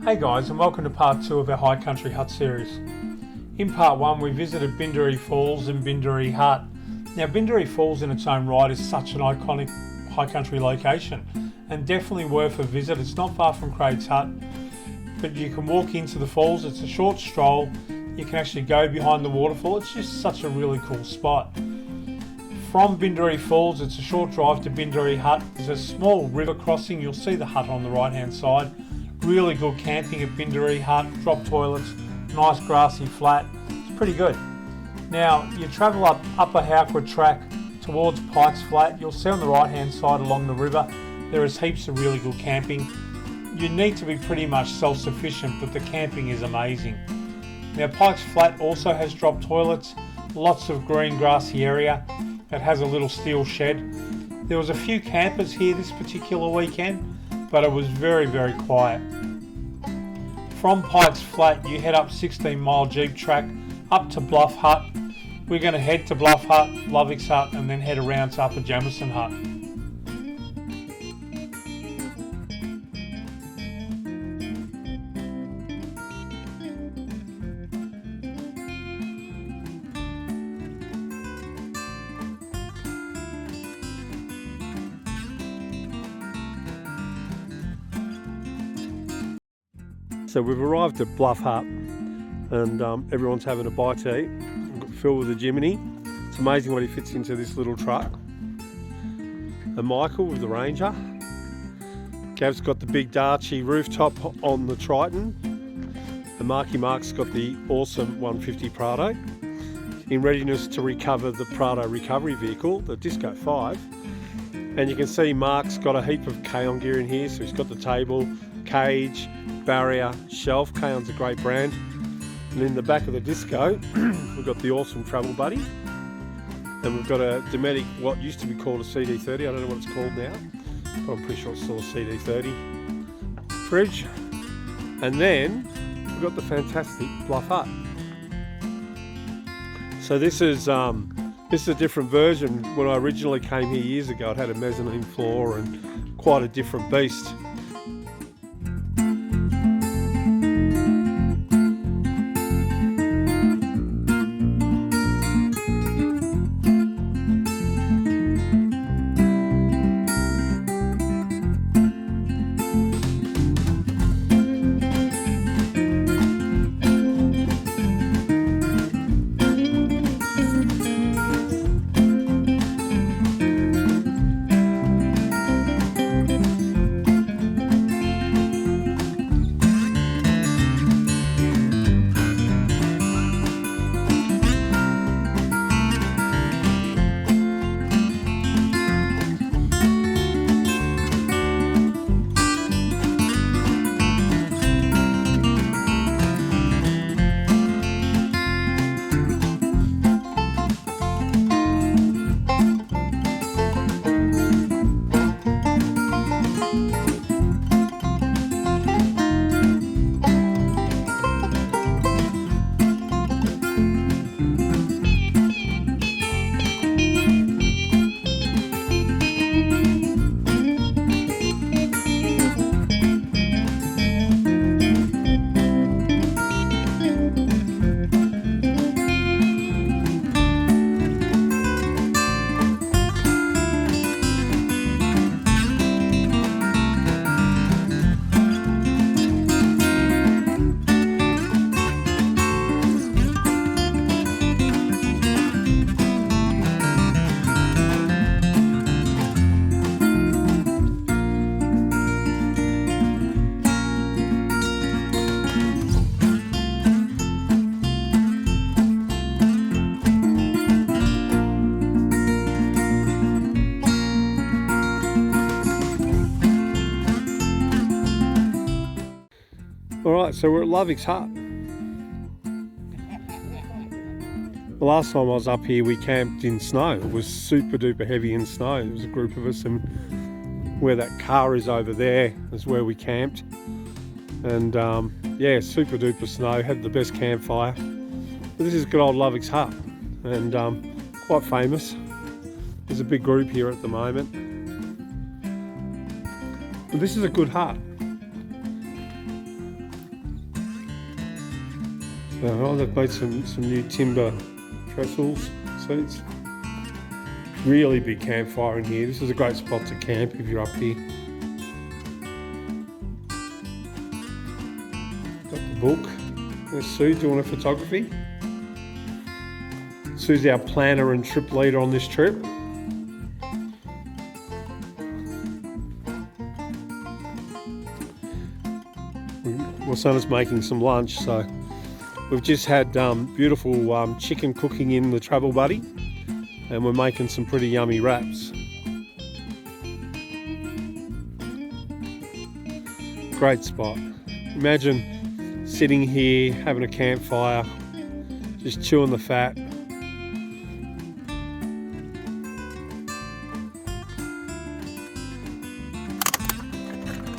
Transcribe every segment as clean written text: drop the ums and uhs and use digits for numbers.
Hey guys, and welcome to part 2 of our High Country Hut series. In part 1 we visited Binderee Falls and Binderee Hut. Now Binderee Falls in its own right is such an iconic high country location and definitely worth a visit. It's not far from Craig's Hut, but you can walk into the falls. It's a short stroll. You can actually go behind the waterfall. It's just such a really cool spot. From Binderee Falls it's a short drive to Binderee Hut. There's a small river crossing. You'll see the hut on the right hand side. Really good camping at Binderee Hut, drop toilets, nice grassy flat. It's pretty good. Now you travel up Upper Howquid Track towards Pikes Flat. You'll see on the right hand side along the river there is heaps of really good camping. You need to be pretty much self-sufficient, but the camping is amazing. Now Pikes Flat also has drop toilets, lots of green grassy area. It has a little steel shed. There was a few campers here this particular weekend, but it was very, very quiet. From Pikes Flat you head up 16 mile jeep track up to Bluff Hut. We're going to head to Bluff Hut, Lovick's Hut, and then head around to Upper Jameson Hut. So we've arrived at Bluff Hut and everyone's having a bite to eat. We've got Phil with the Jiminy. It's amazing what he fits into this little truck. And Michael with the Ranger. Gav's got the big Darchie rooftop on the Triton. And Marky Mark's got the awesome 150 Prado in readiness to recover the Prado recovery vehicle, the Disco 5. And you can see Mark's got a heap of K-On gear in here. So he's got the table, cage, barrier, shelf. K-On's a great brand. And in the back of the Disco we've got the awesome Travel Buddy, and we've got a Dometic, what used to be called a CD30, I don't know what it's called now, but I'm pretty sure it's still a CD30 fridge. And then we've got the fantastic Bluff Hut. So this is a different version. When I originally came here years ago it had a mezzanine floor and quite a different beast. Alright, so we're at Lovick's Hut. The last time I was up here we camped in snow. It was super duper heavy in snow. There was a group of us, and where that car is over there is where we camped. And yeah, super duper snow, had the best campfire. But this is good old Lovick's Hut, and quite famous. There's a big group here at the moment. But this is a good hut. Oh, they've made some new timber trestles, seats. Really big campfire in here. This is a great spot to camp if you're up here. Got the book. There's Sue doing her photography. Sue's our planner and trip leader on this trip. My son is making some lunch, so we've just had beautiful chicken cooking in the travel buddy, and we're making some pretty yummy wraps. Great spot. Imagine sitting here having a campfire, just chewing the fat.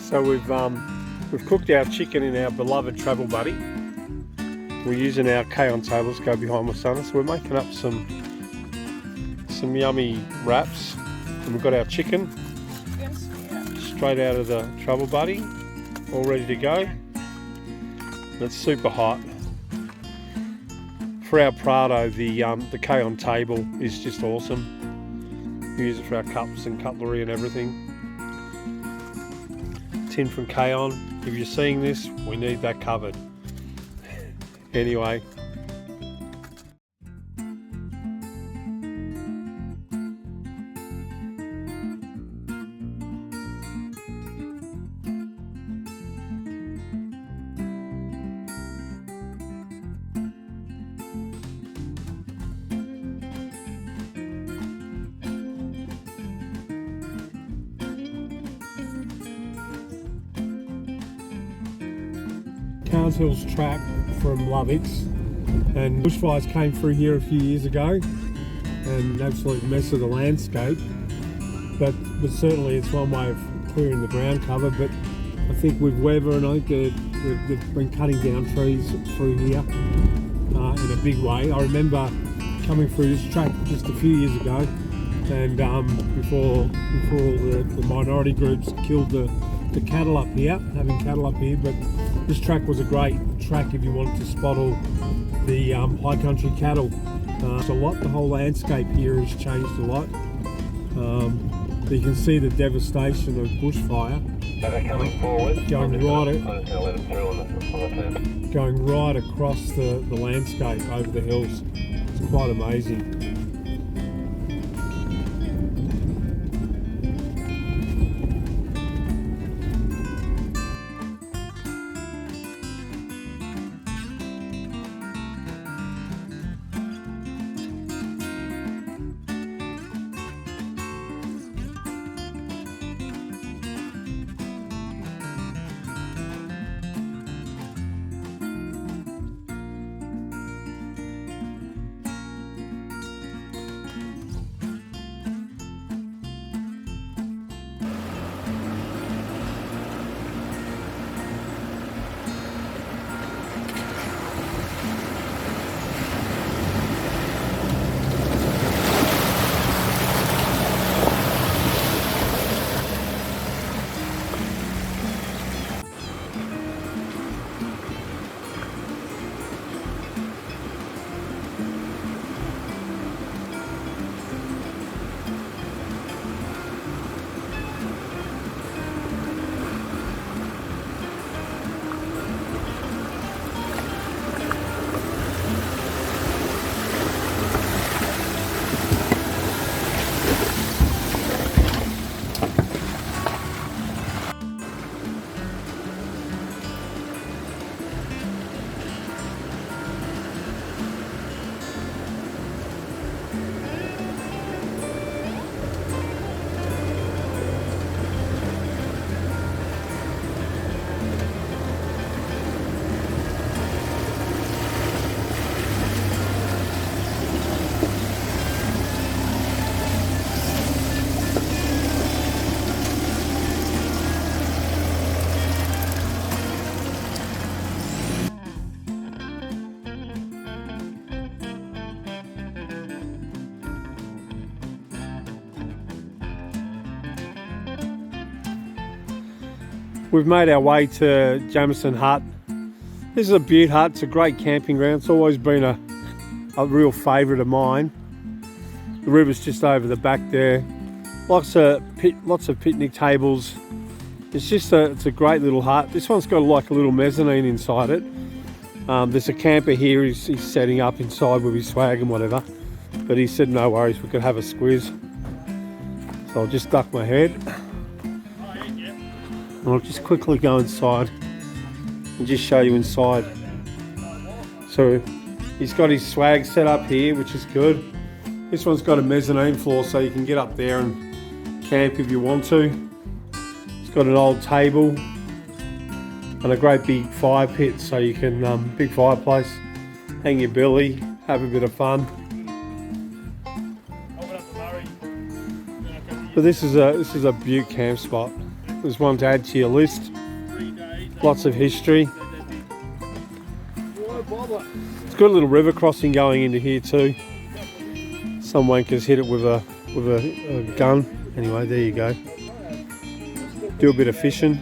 So we've cooked our chicken in our beloved travel buddy. We're using our K-on tables to go behind my son, so we're making up some yummy wraps, and we've got our chicken straight out of the travel buddy, all ready to go. It's super hot. For our Prado, the K-on table is just awesome. We use it for our cups and cutlery and everything. Tin from K-on. If you're seeing this, we need that covered. Anyway. Carnes Hill's track from Lovicks, and bushfires came through here a few years ago and an absolute mess of the landscape, but certainly it's one way of clearing the ground cover. But I think with weather, and I think they've been cutting down trees through here in a big way. I remember coming through this track just a few years ago, and before the minority groups killed the cattle up here, having cattle up here. But this track was a great track if you wanted to spot all the high country cattle. It's a lot. The whole landscape here has changed a lot. You can see the devastation of bushfire going right across the landscape over the hills. It's quite amazing. We've made our way to Jameson Hut, This is a Butte Hut. It's a great camping ground. It's always been a real favourite of mine. The river's just over the back there. Lots of picnic tables. It's a great little hut. This one's got like a little mezzanine inside it. There's a camper here. He's setting up inside with his swag and whatever. But he said no worries, we could have a squiz. So I'll just duck my head. And I'll just quickly go inside and just show you inside. So he's got his swag set up here, which is good. This one's got a mezzanine floor so you can get up there and camp if you want to. It's got an old table and a great big fire pit so you can, big fireplace, hang your billy, have a bit of fun. But this is a Butte camp spot. There's one to add to your list. Lots of history. It's got a little river crossing going into here too. Some wankers hit it with a gun. Anyway, there you go. Do a bit of fishing.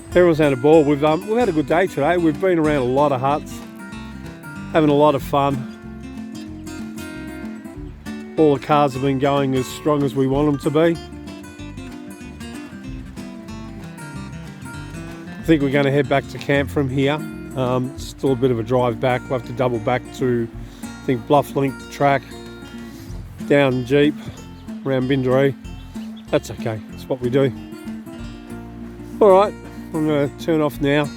Everyone's had a ball. We've had a good day today. We've been around a lot of huts, having a lot of fun. All the cars have been going as strong as we want them to be. I think we're going to head back to camp from here. Still a bit of a drive back. We'll have to double back to, I think, Bluff Link track, down Jeep, around Binderee. That's okay. That's what we do. All right. I'm going to turn off now.